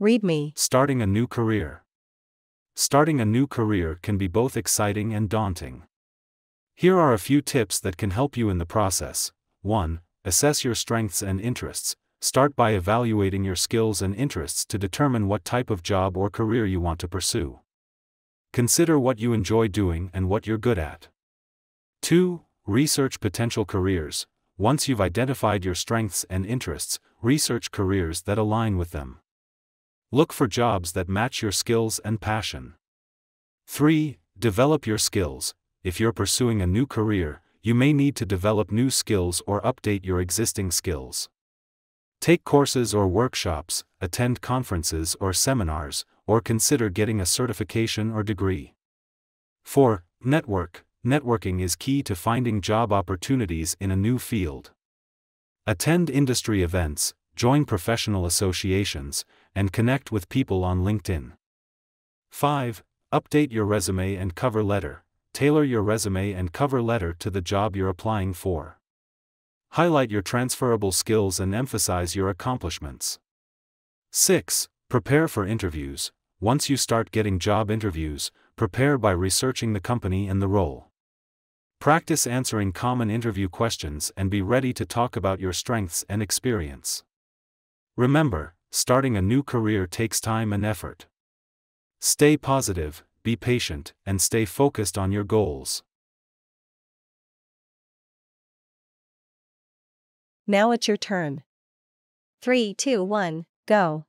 Read me. Starting a new career. Starting a new career can be both exciting and daunting. Here are a few tips that can help you in the process. 1. Assess your strengths and interests. Start by evaluating your skills and interests to determine what type of job or career you want to pursue. Consider what you enjoy doing and what you're good at. 2. Research potential careers. Once you've identified your strengths and interests, research careers that align with them. Look for jobs that match your skills and passion. 3. Develop your skills. If you're pursuing a new career, you may need to develop new skills or update your existing skills. Take courses or workshops, attend conferences or seminars, or consider getting a certification or degree. 4. Network. Networking is key to finding job opportunities in a new field. Attend industry events, join professional associations, and connect with people on LinkedIn. 5. Update your resume and cover letter. Tailor your resume and cover letter to the job you're applying for. Highlight your transferable skills and emphasize your accomplishments. 6. Prepare for interviews. Once you start getting job interviews, prepare by researching the company and the role. Practice answering common interview questions and be ready to talk about your strengths and experience. Remember, starting a new career takes time and effort. Stay positive, be patient, and stay focused on your goals. Now it's your turn. 3, 2, 1, go.